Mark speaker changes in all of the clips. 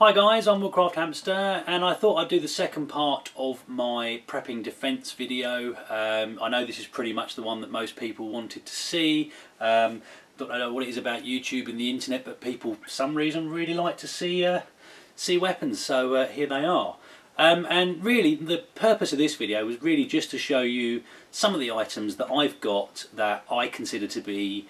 Speaker 1: Hi guys, I'm Woodcraft Hamster, and I thought I'd do the second part of my prepping defence video. I know this is pretty much the one that most people wanted to see. Don't know what it is about YouTube and the internet, but people for some reason really like to see weapons, so here they are. And really the purpose of this video was really just to show you some of the items that I've got that I consider to be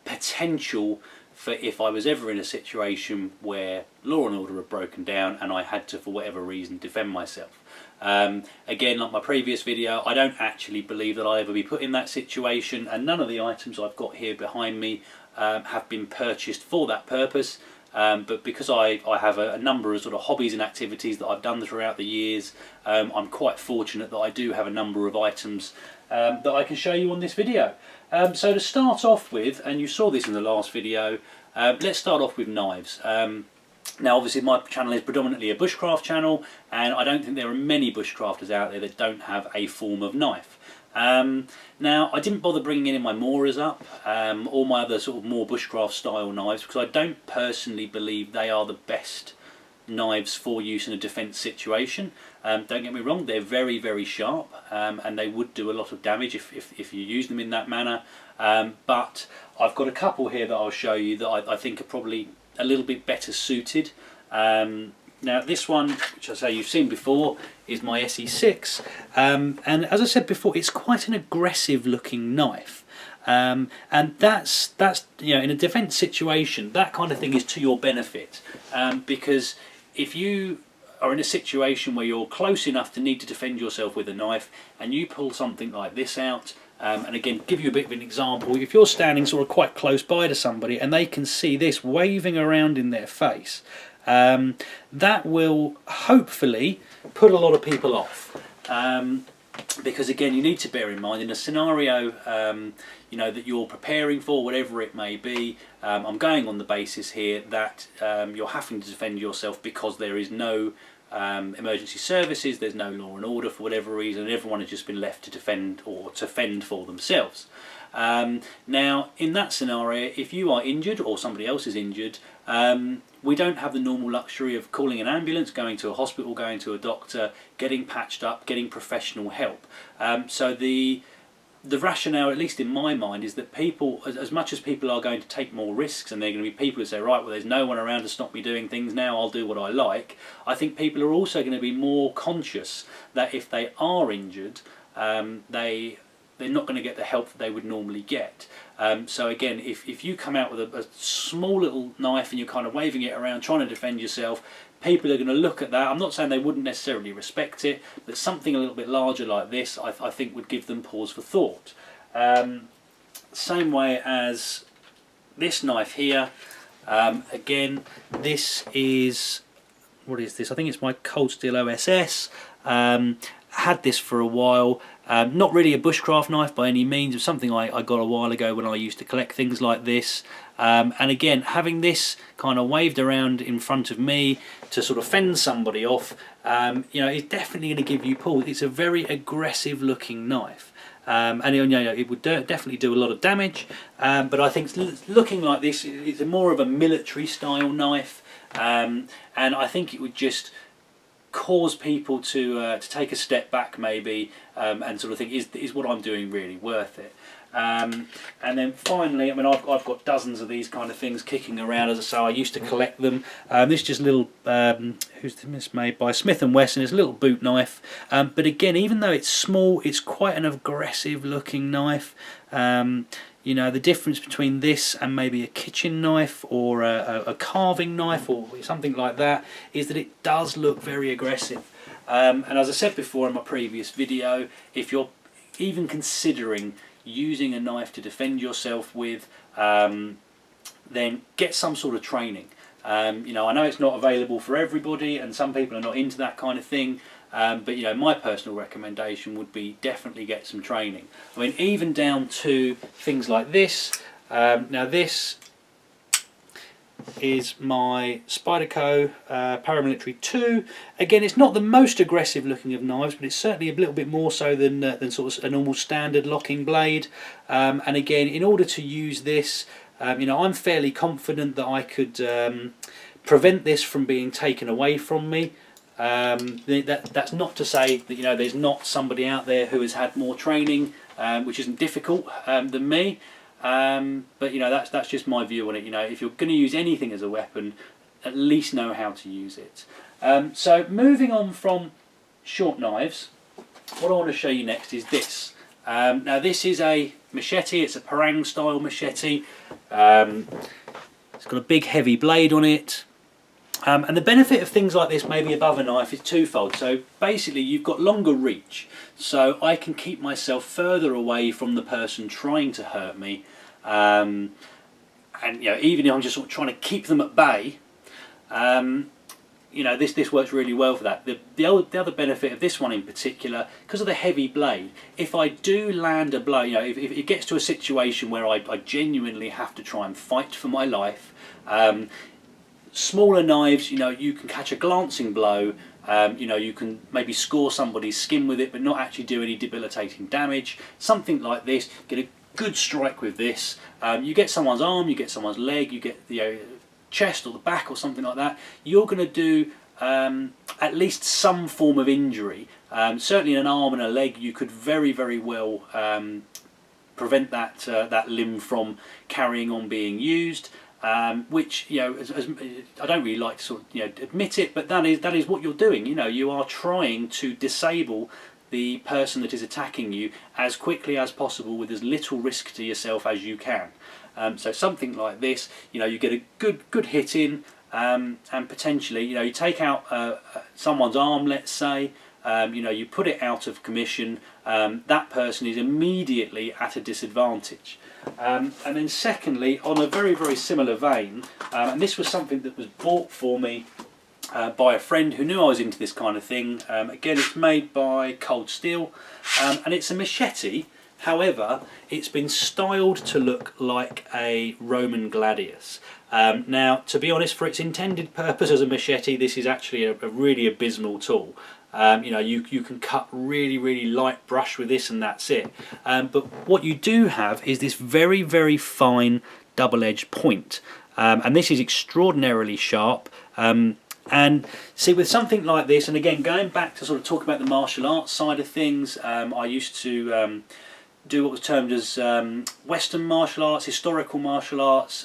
Speaker 1: potential for if I was ever in a situation where law and order had broken down and I had to, for whatever reason, defend myself. Again, like my previous video, I don't actually believe that I'll ever be put in that situation, and none of the items I've got here behind me have been purchased for that purpose. But because I have a number of sort of hobbies and activities that I've done throughout the years, I'm quite fortunate that I do have a number of items that I can show you on this video. So to start off with, and you saw this in the last video, let's start off with knives. Now obviously my channel is predominantly a bushcraft channel, and I don't think there are many bushcrafters out there that don't have a form of knife. Now I didn't bother bringing any of my Moras up, or my other sort of more bushcraft style knives, because I don't personally believe they are the best knives for use in a defence situation. Don't get me wrong, they're very, very sharp, and they would do a lot of damage if you use them in that manner. But I've got a couple here that I'll show you that I think are probably a little bit better suited. Now this one, which I say you've seen before, is my SE6, and as I said before, it's quite an aggressive looking knife. And that's you know, in a defence situation, that kind of thing is to your benefit, because if you are in a situation where you're close enough to need to defend yourself with a knife, and you pull something like this out, and again, give you a bit of an example, if you're standing sort of quite close by to somebody and they can see this waving around in their face, that will hopefully put a lot of people off. Because again, you need to bear in mind, in a scenario you know, that you're preparing for, whatever it may be, I'm going on the basis here that you're having to defend yourself because there is no emergency services, there's no law and order for whatever reason, and everyone has just been left to defend or to fend for themselves. Now in that scenario, if you are injured or somebody else is injured, we don't have the normal luxury of calling an ambulance, going to a hospital, going to a doctor, getting patched up, getting professional help. So the rationale, at least in my mind, is that people, as much as people are going to take more risks, and they're going to be people who say, right, well, there's no one around to stop me doing things now, I'll do what I like, I think people are also going to be more conscious that if they are injured, they're not going to get the help that they would normally get. So again, if you come out with a small little knife and you're kind of waving it around trying to defend yourself, people are going to look at that. I'm not saying they wouldn't necessarily respect it, but something a little bit larger like this I think would give them pause for thought. Same way as this knife here. Again, this is, what is this? I think it's my Cold Steel OSS. Had this for a while. Not really a bushcraft knife by any means. It was something I got a while ago when I used to collect things like this. And again, having this kind of waved around in front of me to sort of fend somebody off, you know, it's definitely going to give you pause. It's a very aggressive looking knife. And you know, it would definitely do a lot of damage. But I think looking like this, it's more of a military style knife. And I think it would just cause people to take a step back maybe, and sort of think, is what I'm doing really worth it? And then finally, I mean, I've got dozens of these kind of things kicking around. As I say, I used to collect them. This is just a little, who's this made by? Smith & Wesson. It's a little boot knife. But again, even though it's small, it's quite an aggressive looking knife. You know, the difference between this and maybe a kitchen knife or a carving knife or something like that is that it does look very aggressive. And as I said before in my previous video, if you're even considering using a knife to defend yourself with, then get some sort of training. You know, I know it's not available for everybody, and some people are not into that kind of thing. But you know, my personal recommendation would be definitely get some training. I mean, even down to things like this. Now this is my Spyderco Paramilitary 2. Again, it's not the most aggressive looking of knives, but it's certainly a little bit more so than sort of a normal standard locking blade. And again, in order to use this, you know, I'm fairly confident that I could prevent this from being taken away from me. That's not to say that, you know, there's not somebody out there who has had more training, which isn't difficult, than me. But you know, that's just my view on it. You know, if you're going to use anything as a weapon, at least know how to use it. So moving on from short knives, what I want to show you next is this. Now this is a machete. It's a parang style machete. It's got a big heavy blade on it. And the benefit of things like this, maybe above a knife, is twofold. So basically you've got longer reach, so I can keep myself further away from the person trying to hurt me, and you know, even if I'm just sort of trying to keep them at bay, you know, this works really well for that. The other benefit of this one in particular, because of the heavy blade, if I do land a blow, you know, if it gets to a situation where I genuinely have to try and fight for my life, smaller knives, you know, you can catch a glancing blow, you know, you can maybe score somebody's skin with it but not actually do any debilitating damage. Something like this, get a good strike with this, you get someone's arm, you get someone's leg, you get the chest or the back or something like that, you're going to do at least some form of injury. Certainly in an arm and a leg you could very, very well prevent that limb from carrying on being used. Which, you know, I don't really like to sort of, you know, admit it, but that is what you're doing. You know, you are trying to disable the person that is attacking you as quickly as possible with as little risk to yourself as you can. So something like this, you know, you get a good hit in, and potentially, you know, you take out someone's arm, let's say, you know, you put it out of commission, that person is immediately at a disadvantage. And then secondly, on a very, very similar vein, and this was something that was bought for me by a friend who knew I was into this kind of thing. Again, it's made by Cold Steel, and it's a machete. However, it's been styled to look like a Roman gladius. Now, to be honest, for its intended purpose as a machete, this is actually a really abysmal tool. You know, you can cut really, really light brush with this and that's it. But what you do have is this very, very fine double-edged point. And this is extraordinarily sharp. And see, with something like this, and again, going back to sort of talking about the martial arts side of things, I used to do what was termed as Western martial arts, historical martial arts.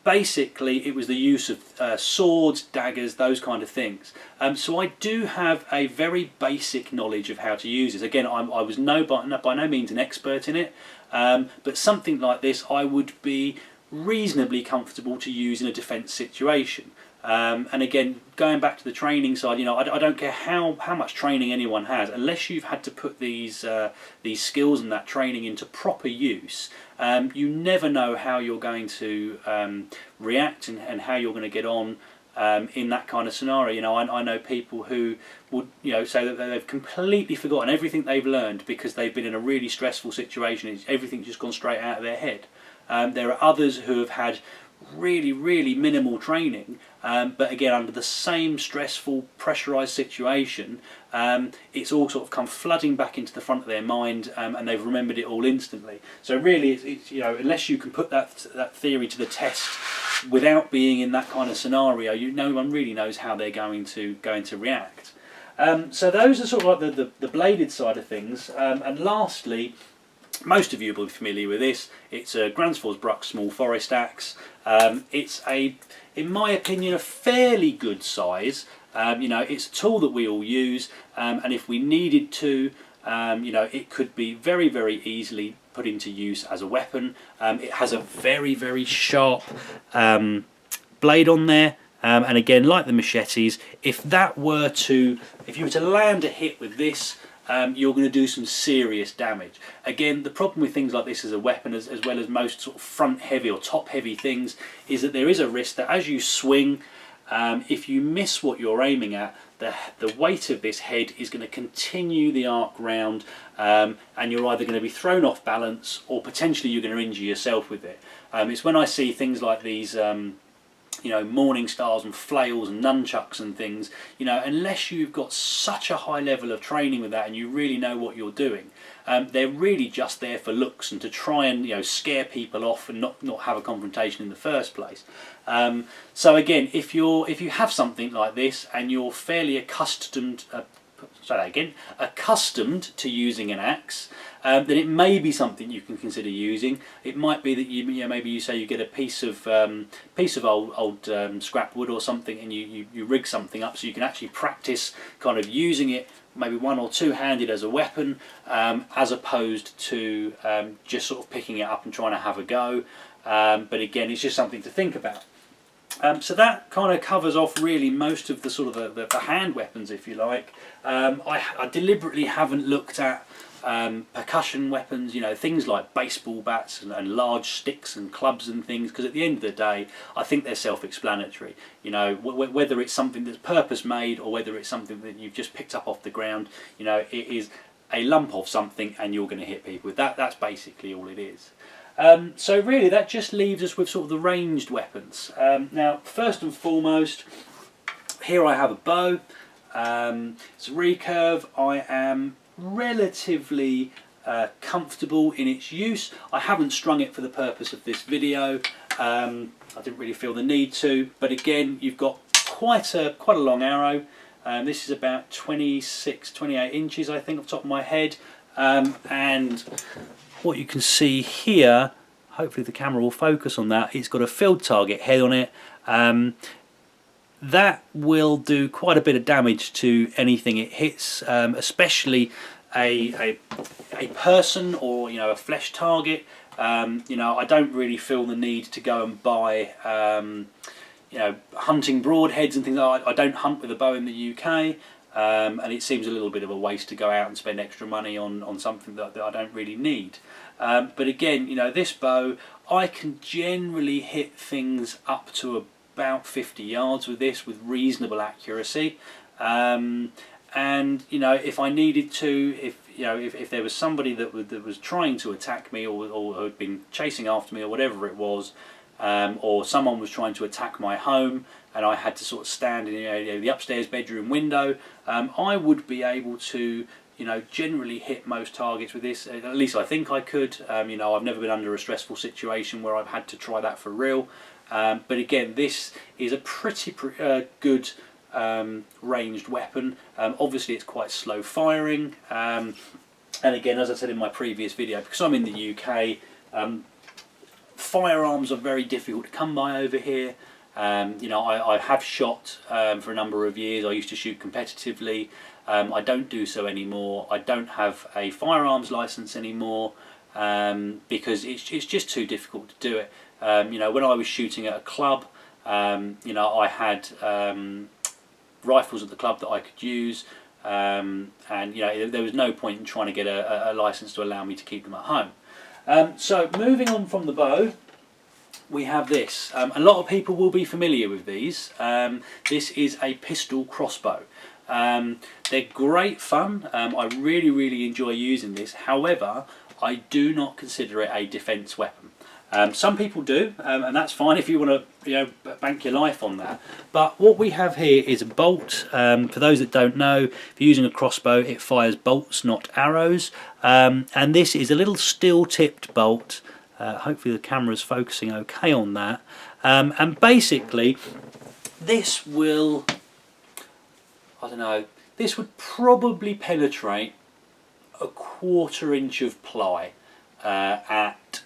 Speaker 1: Basically, it was the use of swords, daggers, those kind of things. So I do have a very basic knowledge of how to use this. Again, I was by no means an expert in it, but something like this I would be reasonably comfortable to use in a defence situation. And again, going back to the training side, you know, I don't care how much training anyone has, unless you've had to put these skills and that training into proper use. You never know how you're going to react and how you're going to get on in that kind of scenario. You know, I know people who would, you know, say that they've completely forgotten everything they've learned because they've been in a really stressful situation. Everything's just gone straight out of their head. There are others who have had really, really minimal training, but again, under the same stressful, pressurised situation, it's all sort of come flooding back into the front of their mind, and they've remembered it all instantly. So really, it's you know, unless you can put that theory to the test without being in that kind of scenario, no one really knows how they're going to react. So those are sort of like the bladed side of things, and lastly, most of you will be familiar with this. It's a Gransfors small forest axe. It's in my opinion, a fairly good size. You know, it's a tool that we all use, and if we needed to, you know, it could be very, very easily put into use as a weapon. It has a very, very sharp blade on there. And again, like the machetes, if you were to land a hit with this, you're going to do some serious damage. Again, the problem with things like this as a weapon, as well as most sort of front heavy or top heavy things, is that there is a risk that as you swing, if you miss what you're aiming at, the weight of this head is going to continue the arc round, and you're either going to be thrown off balance or potentially you're going to injure yourself with it. It's when I see things like these you know, morning stars and flails and nunchucks and things, you know, unless you've got such a high level of training with that and you really know what you're doing, they're really just there for looks and to try and, you know, scare people off and not have a confrontation in the first place. So again, if you have something like this and you're fairly accustomed to using an axe, then it may be something you can consider using. It might be that you maybe you say you get a piece of old scrap wood or something, and you rig something up so you can actually practice kind of using it, maybe one or two-handed as a weapon, as opposed to just sort of picking it up and trying to have a go. But again, it's just something to think about. So that kind of covers off really most of the sort of the hand weapons, if you like. I deliberately haven't looked at percussion weapons, you know, things like baseball bats and large sticks and clubs and things, because at the end of the day, I think they're self-explanatory. You know, whether it's something that's purpose-made or whether it's something that you've just picked up off the ground, you know, it is a lump of something and you're going to hit people with that. That's basically all it is. So really that just leaves us with sort of the ranged weapons. Now, first and foremost, here I have a bow. It's a recurve. I am relatively comfortable in its use. I haven't strung it for the purpose of this video. I didn't really feel the need to, but again, you've got quite a long arrow. This is about 26, 28 inches, I think, off the top of my head. And what you can see here, hopefully the camera will focus on that, it's got a field target head on it. That will do quite a bit of damage to anything it hits, especially a person or, you know, a flesh target. You know, I don't really feel the need to go and buy you know, hunting broadheads and things. I don't hunt with a bow in the UK, and it seems a little bit of a waste to go out and spend extra money on something that I don't really need. But again, you know, this bow, I can generally hit things up to about 50 yards with this with reasonable accuracy. And you know, if I needed to, if there was somebody that was trying to attack me or had been chasing after me or whatever it was, or someone was trying to attack my home and I had to sort of stand in, you know, the upstairs bedroom window, I would be able to, you know, generally hit most targets with this. At least I think I could. You know, I've never been under a stressful situation where I've had to try that for real. But again, this is a pretty good ranged weapon. Obviously it's quite slow firing, and again, as I said in my previous video, because I'm in the UK, firearms are very difficult to come by over here. You know, I have shot for a number of years. I used to shoot competitively. I don't do so anymore. I don't have a firearms license anymore because it's just too difficult to do it. You know, when I was shooting at a club, you know, I had rifles at the club that I could use, and you know, there was no point in trying to get a license to allow me to keep them at home. So moving on from the bow, we have this. A lot of people will be familiar with these. This is a pistol crossbow. They're great fun. I really enjoy using this. However, I do not consider it a defence weapon. Some people do, and that's fine if you want to, you know, bank your life on that. But what we have here is a bolt. For those that don't know, if you're using a crossbow, it fires bolts, not arrows. And this is a little steel-tipped bolt. Hopefully the camera's focusing okay on that. And basically, this will, I don't know, this would probably penetrate a 1/4 inch of ply at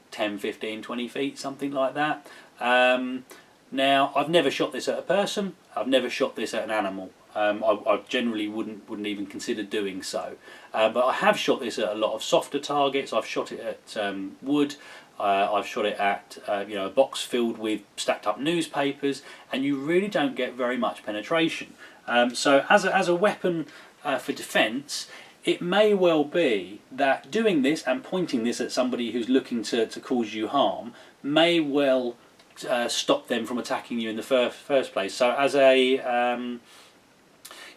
Speaker 1: 10, 15, 20 feet, something like that. Now, I've never shot this at a person. I've never shot this at an animal. I generally wouldn't even consider doing so. But I have shot this at a lot of softer targets. I've shot it at wood. I've shot it at you know, a box filled with stacked up newspapers, and you really don't get very much penetration. So as a weapon for defence, it may well be that doing this and pointing this at somebody who's looking to cause you harm may well stop them from attacking you in the first place. So as a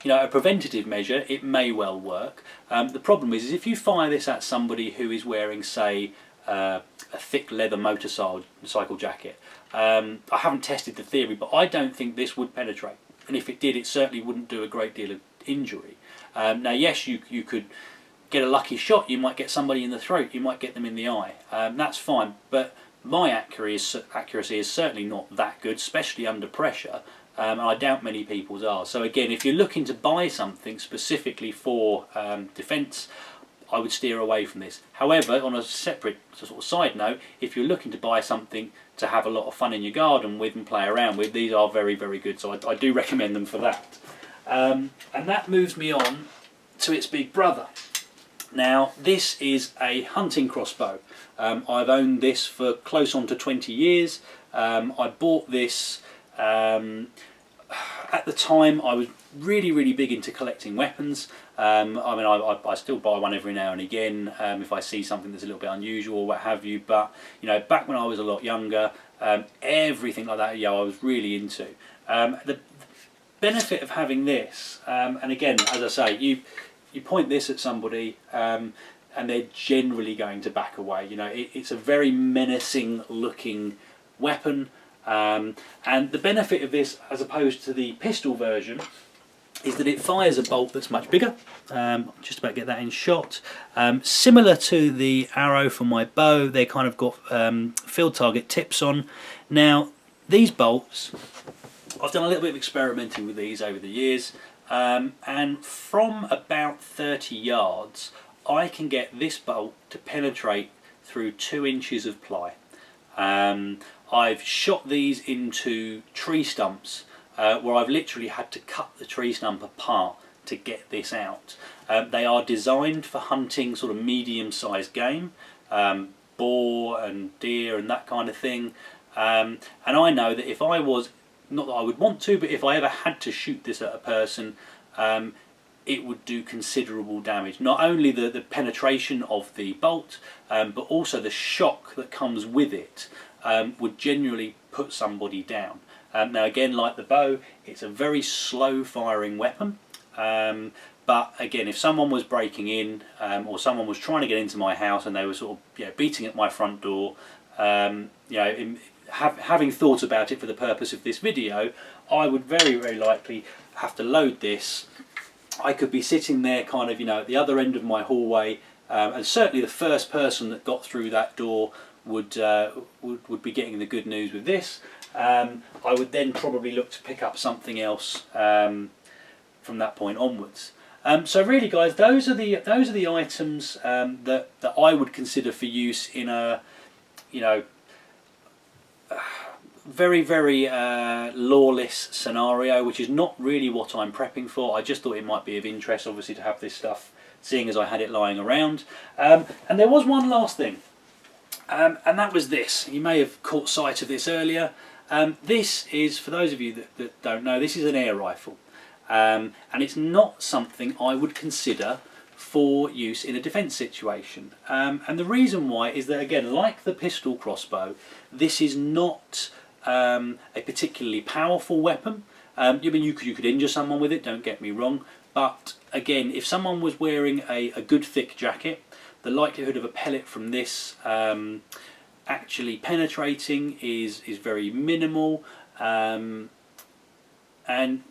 Speaker 1: you know, a preventative measure, it may well work. The problem is if you fire this at somebody who is wearing, say, a thick leather motorcycle jacket. I haven't tested the theory, but I don't think this would penetrate, and if it did, it certainly wouldn't do a great deal of injury. Now yes, you could get a lucky shot, you might get somebody in the throat, you might get them in the eye, that's fine, but my accuracy is certainly not that good, especially under pressure, and I doubt many people's are. So again, if you're looking to buy something specifically for defence, I would steer away from this. However, on a separate sort of side note, if you're looking to buy something to have a lot of fun in your garden with and play around with, these are very, very good, so I do recommend them for that. And that moves me on to its big brother. Now this is a hunting crossbow. I've owned this for close on to 20 years. I bought this at the time I was really big into collecting weapons. I mean, I still buy one every now and again if I see something that's a little bit unusual or what have you, but you know, back when I was a lot younger, everything like that, I was really into. The benefit of having this, and again, as I say, you point this at somebody and they're generally going to back away. You know, it's a very menacing looking weapon, and the benefit of this as opposed to the pistol version is that it fires a bolt that's much bigger. Just about get that in shot. Similar to the arrow for my bow, they kind of got field target tips on. Now these bolts, I've done a little bit of experimenting with these over the years, and from about 30 yards I can get this bolt to penetrate through 2 inches of ply. I've shot these into tree stumps where I've literally had to cut the tree stump apart to get this out. They are designed for hunting sort of medium-sized game, boar and deer and that kind of thing, and I know that if I was, not that I would want to, but if I ever had to shoot this at a person, it would do considerable damage. Not only the penetration of the bolt, but also the shock that comes with it would generally put somebody down. Now again, like the bow, it's a very slow firing weapon, but again, if someone was breaking in or someone was trying to get into my house and they were sort of beating at my front door, having thought about it for the purpose of this video, I would very likely have to load this. I could be sitting there kind of at the other end of my hallway, and certainly the first person that got through that door would be getting the good news with this. I would then probably look to pick up something else from that point onwards. So really, guys, those are the items that I would consider for use in a very lawless scenario, which is not really what I'm prepping for. I just thought it might be of interest, obviously, to have this stuff, seeing as I had it lying around. And there was one last thing, and that was this. You may have caught sight of this earlier. This is, for those of you that don't know, this is an air rifle, and it's not something I would consider for use in a defence situation. And the reason why is that, again, like the pistol crossbow, this is not a particularly powerful weapon. I mean, you could injure someone with it, don't get me wrong, but again, if someone was wearing a good thick jacket, the likelihood of a pellet from this actually penetrating is very minimal, and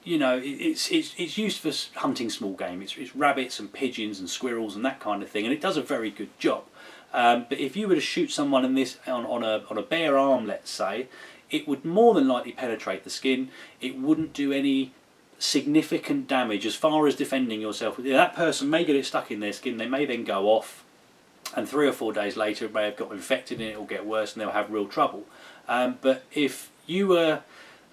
Speaker 1: it's used for hunting small game. It's rabbits and pigeons and squirrels and that kind of thing, and it does a very good job. But if you were to shoot someone in this on a bare arm, let's say, it would more than likely penetrate the skin. It wouldn't do any significant damage as far as defending yourself. That person may get it stuck in their skin, they may then go off, and 3 or 4 days later it may have got infected and it will get worse and they'll have real trouble. But if you were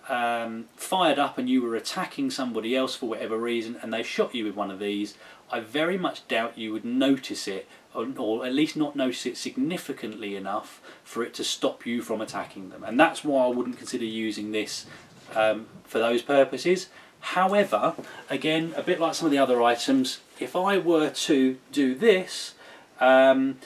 Speaker 1: fired up and you were attacking somebody else for whatever reason and they shot you with one of these, I very much doubt you would notice it, or at least not notice it significantly enough for it to stop you from attacking them. And that's why I wouldn't consider using this for those purposes. However, again, a bit like some of the other items, if I were to do this, in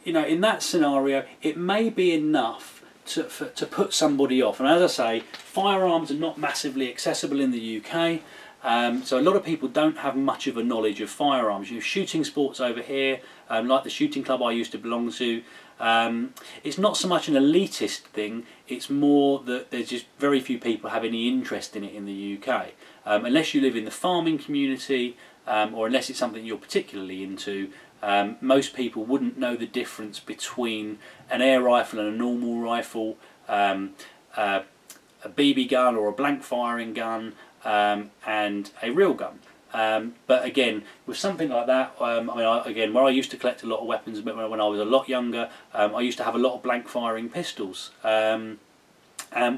Speaker 1: that scenario, it may be enough to put somebody off. And as I say, firearms are not massively accessible in the UK. So a lot of people don't have much of a knowledge of firearms. Shooting sports over here, like the shooting club I used to belong to, it's not so much an elitist thing, it's more that there's just very few people have any interest in it in the UK. Unless you live in the farming community, or unless it's something you're particularly into, most people wouldn't know the difference between an air rifle and a normal rifle, a BB gun or a blank firing gun, and a real gun. But again, with something like that, again, where I used to collect a lot of weapons when I was a lot younger, I used to have a lot of blank firing pistols. And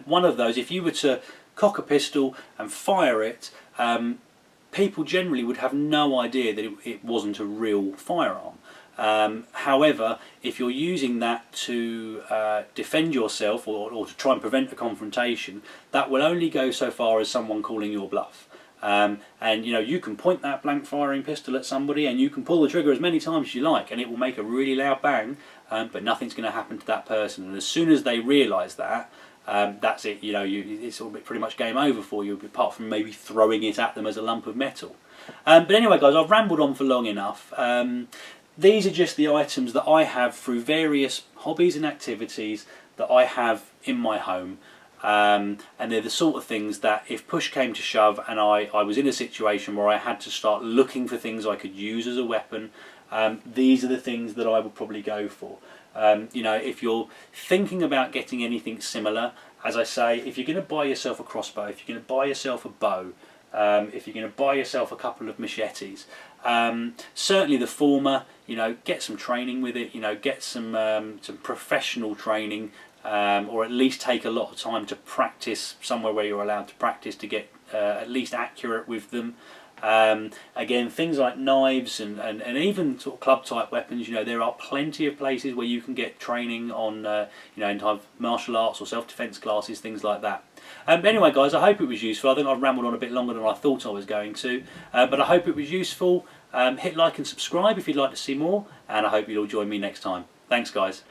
Speaker 1: one of those, if you were to cock a pistol and fire it, people generally would have no idea that it wasn't a real firearm. However, if you're using that to defend yourself or to try and prevent a confrontation, that will only go so far as someone calling your bluff. And you can point that blank firing pistol at somebody and you can pull the trigger as many times as you like and it will make a really loud bang, but nothing's going to happen to that person. And as soon as they realise that, that's it. It's all pretty much game over for you, apart from maybe throwing it at them as a lump of metal. But anyway, guys, I've rambled on for long enough. These are just the items that I have through various hobbies and activities that I have in my home. And they're the sort of things that if push came to shove and I was in a situation where I had to start looking for things I could use as a weapon, these are the things that I would probably go for. If you're thinking about getting anything similar, as I say, if you're going to buy yourself a crossbow, if you're going to buy yourself a bow, if you're going to buy yourself a couple of machetes, certainly the former, get some training with it, get some professional training, or at least take a lot of time to practice somewhere where you're allowed to practice to get at least accurate with them. Again, things like knives and even sort of club type weapons, there are plenty of places where you can get training on in type of martial arts or self-defense classes, things like that. Anyway, guys, I hope it was useful. I think I've rambled on a bit longer than I thought I was going to, but I hope it was useful. Hit like and subscribe if you'd like to see more, and I hope you'll all join me next time. Thanks, guys.